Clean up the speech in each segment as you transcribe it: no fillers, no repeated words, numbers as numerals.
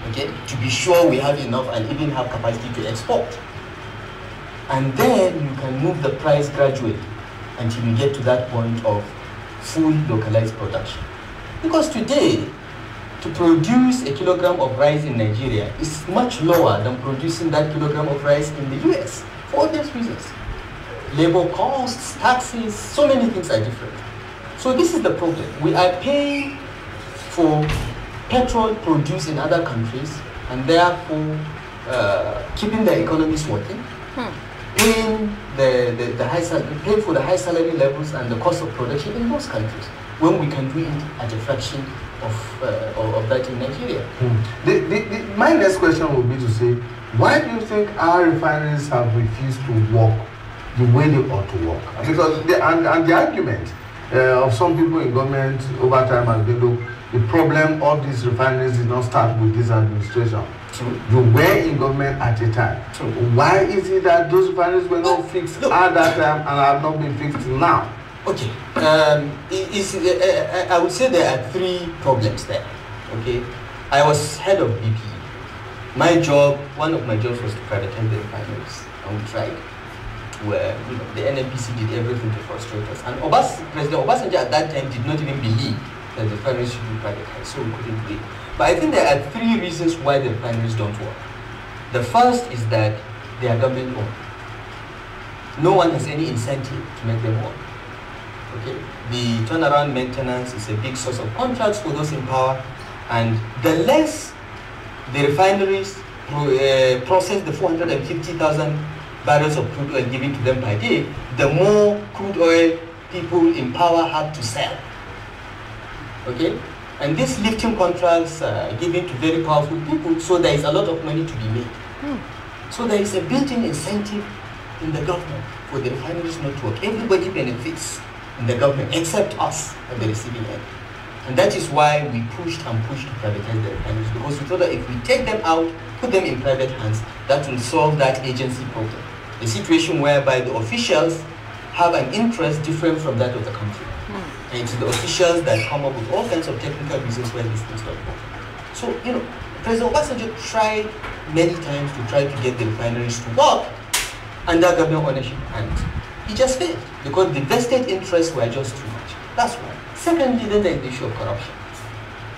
okay, to be sure we have enough and even have capacity to export. And then you can move the price gradually until you get to that point of full localized production. Because today, to produce a kilogram of rice in Nigeria is much lower than producing that kilogram of rice in the US, for obvious reasons. Labor costs, taxes, so many things are different. So this is the problem. We are paying for petrol produced in other countries and therefore keeping the economies working, paying paying for the high salary levels and the cost of production in most countries, when we can do it at a fraction of that in Nigeria. My next question would be to say, why do you think our refineries have refused to work the way they ought to work? Because the argument of some people in government over time has been, look, the problem of these refineries did not start with this administration. True. You were in government at a time. True. Why is it that those refineries were not fixed at that time and have not been fixed now? Okay, I would say there are three problems there. Okay, I was head of BP. My job, one of my jobs was to privatize the refineries, and we tried. Where the NNPC did everything to frustrate us, and President Obasanjo at that time did not even believe that the refineries should be privatized, so we couldn't do it. But I think there are three reasons why the refineries don't work. The first is that they are government owned. No one has any incentive to make them work. Okay, the turnaround maintenance is a big source of contracts for those in power, and the less the refineries process the 450,000 barrels of crude oil given to them per day, the more crude oil people in power have to sell. Okay, and these lifting contracts are given to very powerful people, so there is a lot of money to be made. So there is a built-in incentive in the government for the refineries not to work. Everybody benefits in the government except us at the receiving end. And that is why we pushed and pushed to privatize the refineries, because we thought that if we take them out, put them in private hands, that will solve that agency problem. A situation whereby the officials have an interest different from that of the country. And it's the officials that come up with all kinds of technical reasons why these things don't work. So, President Obasanjo tried many times to try to get the refineries to work under government ownership, and he just failed because the vested interests were just too much. That's one. Secondly, then there is the issue of corruption.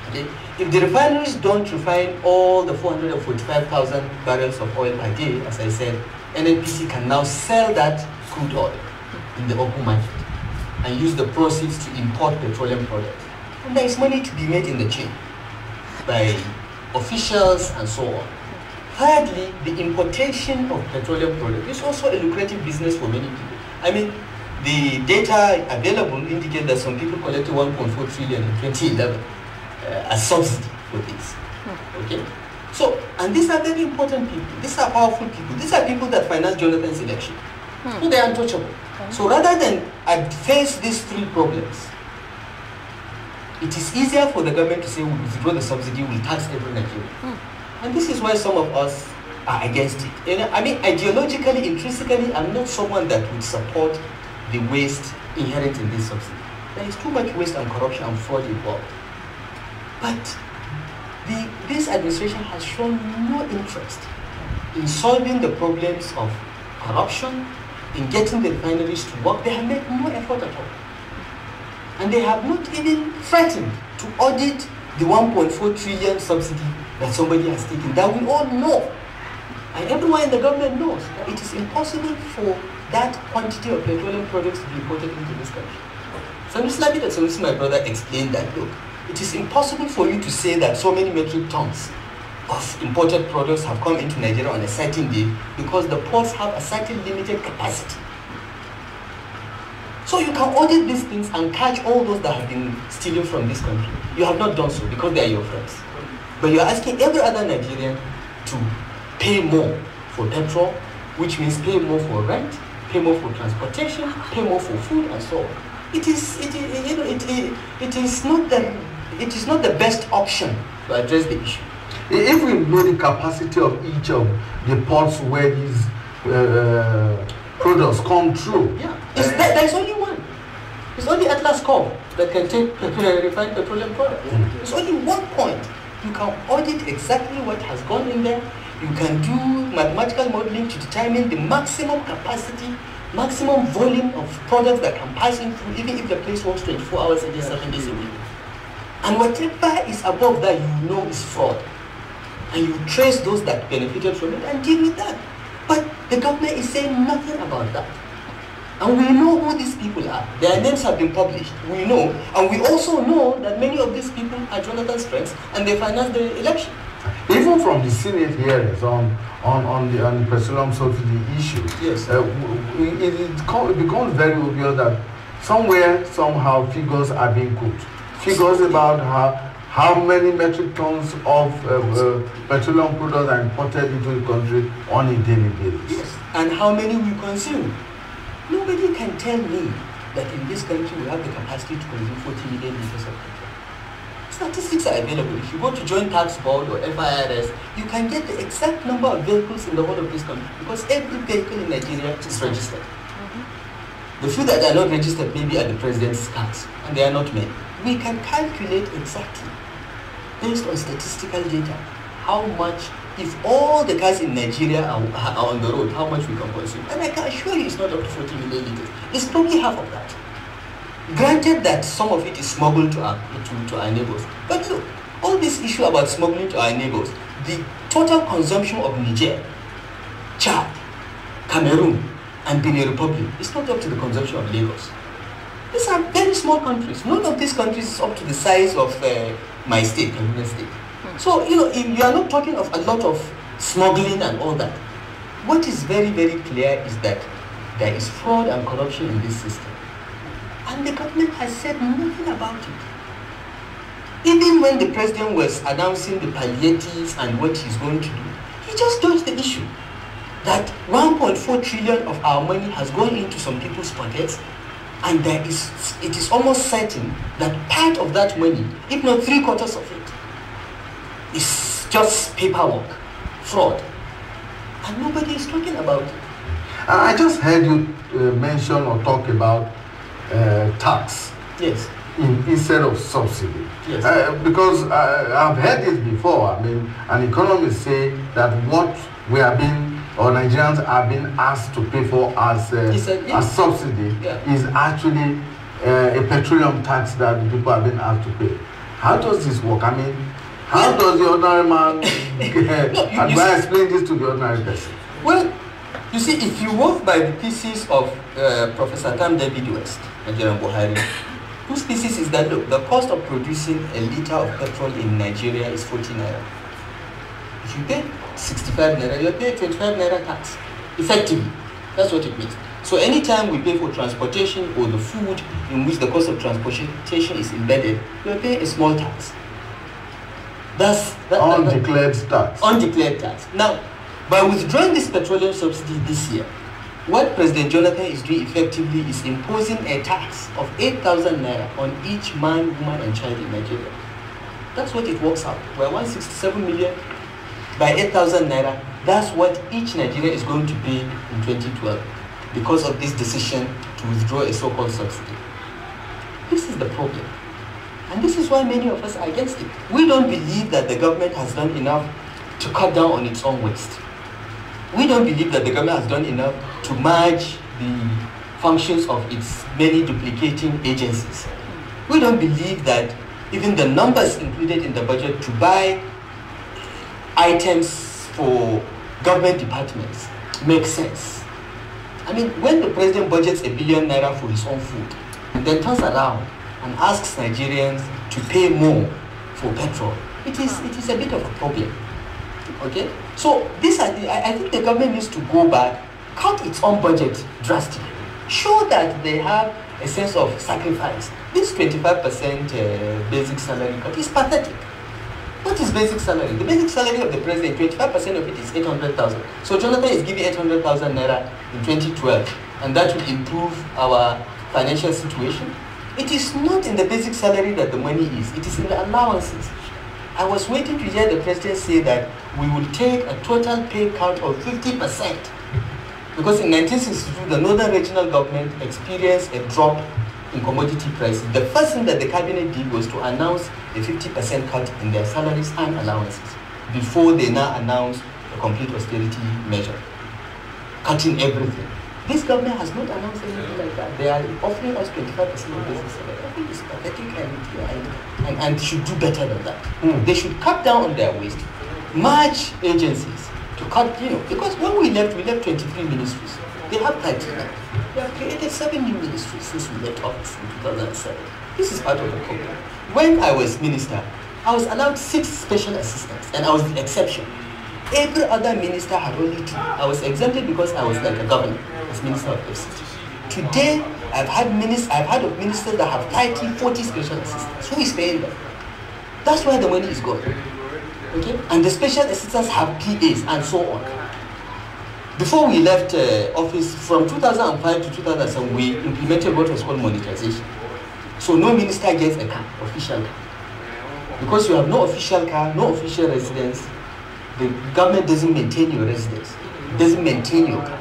Okay? If the refineries don't refine all the 445,000 barrels of oil per day, as I said, NNPC can now sell that crude oil in the open market and use the proceeds to import petroleum products. And there is money to be made in the chain by officials and so on. Thirdly, the importation of petroleum products is also a lucrative business for many people. I mean, the data available indicate that some people collected 1.4 trillion in 2011 as subsidy for this. Okay? So, and these are very important people. These are powerful people. These are people that finance Jonathan's election. So they are untouchable. So rather than face these three problems, it is easier for the government to say we'll withdraw the subsidy, we'll tax every Nigerian. And this is why some of us are against it. I mean, ideologically, intrinsically, I'm not someone that would support the waste inherent in this subsidy. There is too much waste and corruption and fraud involved. But this administration has shown no interest in solving the problems of corruption, in getting the refineries to work. They have made no effort at all. And they have not even threatened to audit the 1.4 trillion subsidy that somebody has taken, that we all know. And everyone in the government knows that it is impossible for that quantity of petroleum products to be imported into this country. So I'm just happy that my brother explained that, look, it is impossible for you to say that so many metric tons of imported products have come into Nigeria on a certain day because the ports have a certain limited capacity. So you can audit these things and catch all those that have been stealing from this country. You have not done so because they are your friends. But you are asking every other Nigerian to pay more for petrol, which means pay more for rent, pay more for transportation, pay more for food, and so on. It is not the best option to address the issue. If we know the capacity of each of the ports where these products come through, there's only one. It's only Atlas Corp that can take refined petroleum products. It's only one point. You can audit exactly what has gone in there. You can do mathematical modeling to determine the maximum capacity, maximum volume of products that can pass in through, even if the place works 24 hours a day, 7 days a week. And whatever is above that, you know is fraud. And you trace those that benefited from it and deal with that. But the government is saying nothing about that. And we know who these people are. Their names have been published. We know. And we also know that many of these people are Jonathan's friends and they financed the election. Even from the Senate hearings on the petroleum subsidy issue, yes, it becomes very obvious that somewhere, somehow, figures are being cooked. Figures about how many metric tons of petroleum products are imported into the country on a daily basis. Yes, and how many we consume. Nobody can tell me that in this country we have the capacity to consume 40 million liters of petrol. Statistics are available. If you go to Joint Tax Board or FIRS, you can get the exact number of vehicles in the whole of this country because every vehicle in Nigeria is registered. The few that are not registered maybe are the president's cars, and they are not many. We can calculate exactly, based on statistical data, how much, if all the cars in Nigeria are on the road, how much we can consume. And I can assure you it's not up to 40 million liters. It's probably half of that. Granted that some of it is smuggled to our neighbors. But look, all this issue about smuggling to our neighbors, the total consumption of Niger, Chad, Cameroon, and Benin Republic is not up to the consumption of Lagos. These are very small countries. None of these countries is up to the size of my state, Kaduna State. So, you know, if you are not talking of a lot of smuggling and all that. What is very, very clear is that there is fraud and corruption in this system. And the government has said nothing about it. Even when the president was announcing the palliatives and what he's going to do, he just dodged the issue. That 1.4 trillion of our money has gone into some people's pockets, and it is almost certain that part of that money, if not 3/4 of it, is just paperwork, fraud. And nobody is talking about it. I just heard you mention or talk about tax. Yes. Instead of subsidy. Yes. Because I've heard this before. I mean, an economist say that what we are being, or Nigerians are being asked to pay for as subsidy, is actually a petroleum tax that the people are being asked to pay. How does this work? I mean, how does the ordinary man and why explain this to the ordinary person? Well, you see, if you work by the thesis of Professor Tam David West, Nigerian Buhari, whose thesis is that, look, the cost of producing a liter of petrol in Nigeria is 40 naira. If you pay 65 naira, you pay 25 naira tax, effectively. That's what it means. So anytime we pay for transportation or the food in which the cost of transportation is embedded, we are paying a small tax. That's undeclared tax. Undeclared tax. Now, by withdrawing this petroleum subsidy this year, what President Jonathan is doing effectively is imposing a tax of 8,000 naira on each man, woman, and child in Nigeria. That's what it works out. We're 167 million. By 8,000 naira, that's what each Nigerian is going to pay in 2012 because of this decision to withdraw a so-called subsidy. This is the problem. And this is why many of us are against it. We don't believe that the government has done enough to cut down on its own waste. We don't believe that the government has done enough to merge the functions of its many duplicating agencies. We don't believe that even the numbers included in the budget to buy items for government departments make sense. I mean, when the president budgets £1 billion naira for his own food and then turns around and asks Nigerians to pay more for petrol, it is a bit of a problem. Okay? So I think the government needs to go back, cut its own budget drastically, show that they have a sense of sacrifice. This 25% basic salary cut is pathetic. What is basic salary? The basic salary of the president, 25% of it is 800,000. So Jonathan is giving 800,000 naira in 2012, and that will improve our financial situation. It is not in the basic salary that the money is, it is in the allowances. I was waiting to hear the president say that we will take a total pay cut of 50%. Because in 1962, the Northern Regional Government experienced a drop in commodity prices, the first thing that the cabinet did was to announce a 50% cut in their salaries and allowances before they now announce a complete austerity measure, cutting everything. This government has not announced anything like that. They are offering us 25% of business salary. I think it's pathetic and should do better than that. They should cut down on their waste, merge agencies to cut, because when we left 23 ministries. They have 30 now. They have created 7 new ministries since we left office in 2007. This is part of the problem. When I was minister, I was allowed 6 special assistants, and I was the exception. Every other minister had only 2. I was exempted because I was like a governor, as Minister of FCT. Today, I've had of ministers that have 30, 40 special assistants. Who is paying them? That's where the money is going. Okay? And the special assistants have PAs and so on. Before we left office, from 2005 to 2007, we implemented what was called monetization. So no minister gets a car, official car. Because you have no official car, no official residence, the government doesn't maintain your residence, it doesn't maintain your car.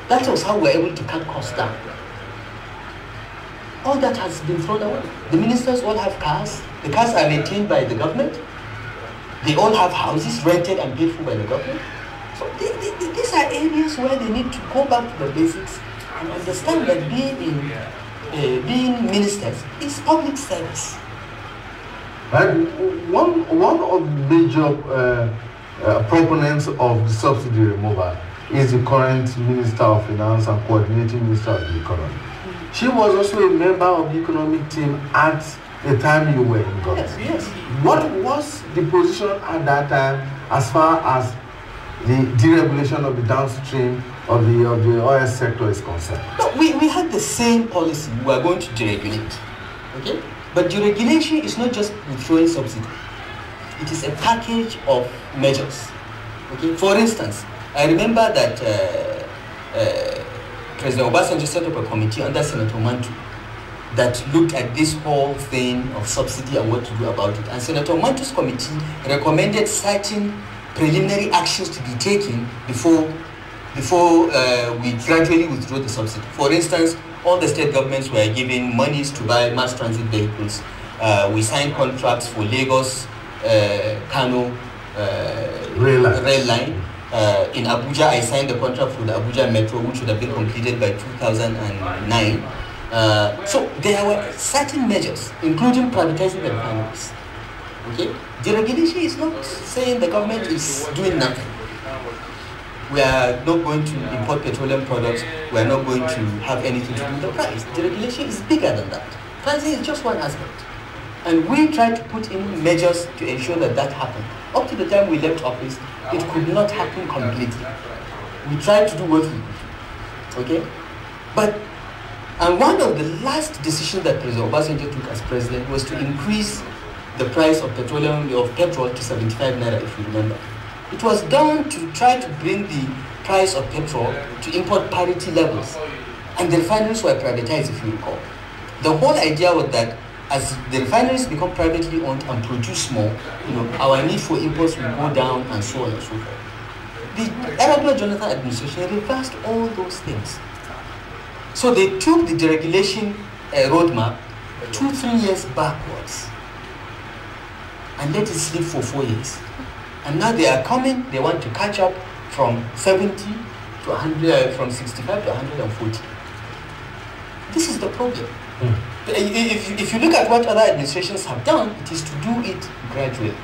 That was how we were able to cut costs down. All that has been thrown away. The ministers all have cars. The cars are maintained by the government. They all have houses rented and paid for by the government. So these are areas where they need to go back to the basics and understand that being ministers is public service. Right. One of the major proponents of the subsidy removal is the current Minister of Finance and Coordinating Minister of the Economy. She was also a member of the economic team at the time you were in government. Yes. What was the position at that time as far as the deregulation of the downstream of the oil sector is concerned? No, we had the same policy. We are going to deregulate. Okay? But deregulation is not just withdrawing subsidy. It is a package of measures. Okay? For instance, I remember that President Obasanjo set up a committee under Senator Mantu that looked at this whole thing of subsidy and what to do about it. And Senator Mantu's committee recommended certain preliminary actions to be taken before we gradually withdraw the subsidy. For instance, all the state governments were given monies to buy mass transit vehicles. We signed contracts for Lagos, Kano rail line. In Abuja, I signed the contract for the Abuja Metro, which would have been completed by 2009. So there were certain measures, including privatizing the refineries. Okay? Deregulation is not saying the government is doing nothing. We are not going to import petroleum products. We are not going to have anything to do with the price. Deregulation is bigger than that. Pricing is just one aspect. And we tried to put in measures to ensure that that happened. Up to the time we left office, it could not happen completely. We tried to do what we could do. Okay? And one of the last decisions that President Obasanjo took as president was to increase the price of petrol to 75 naira, if you remember. It was done to try to bring the price of petrol to import parity levels. And the refineries were privatized, if you recall. The whole idea was that as the refineries become privately owned and produce more, our need for imports will go down and so on and so forth. The Arabella Jonathan administration reversed all those things. So they took the deregulation roadmap 2-3 years backwards and let it slip for 4 years. And now they are coming, they want to catch up from 70 to 100, from 65 to 140. This is the problem. If you look at what other administrations have done, it is to do it gradually.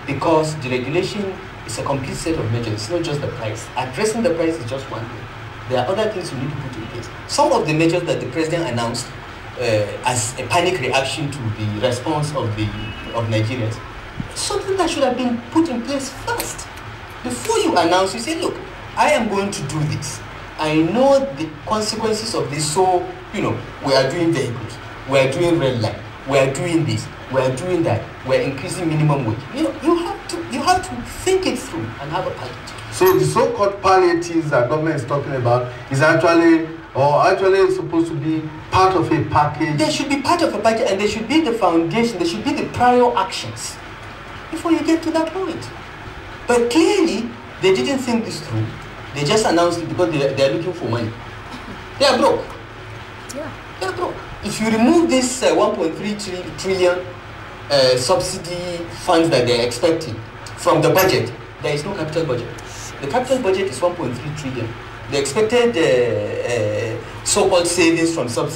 Because deregulation is a complete set of measures, it's not just the price. Addressing the price is just one thing. There are other things you need to put in place. Some of the measures that the president announced as a panic reaction to the response of Nigerians, something that should have been put in place first. Before you announce, you say, look, I am going to do this. I know the consequences of this, so, we are doing vehicles, we are doing red line, we are doing this, we are doing that, we are increasing minimum wage. You have to think it through and have a package. So the so-called palliatives that government is talking about is actually supposed to be part of a package? They should be part of a package, and they should be the foundation, they should be the prior actions before you get to that point. But clearly, they didn't think this through. They just announced it because they are looking for money. They are broke. Yeah. They are broke. if you remove this 1.3 trillion subsidy funds that they're expecting from the budget, there is no capital budget. The capital budget is 1.3 trillion. The expected so-called savings from subsidy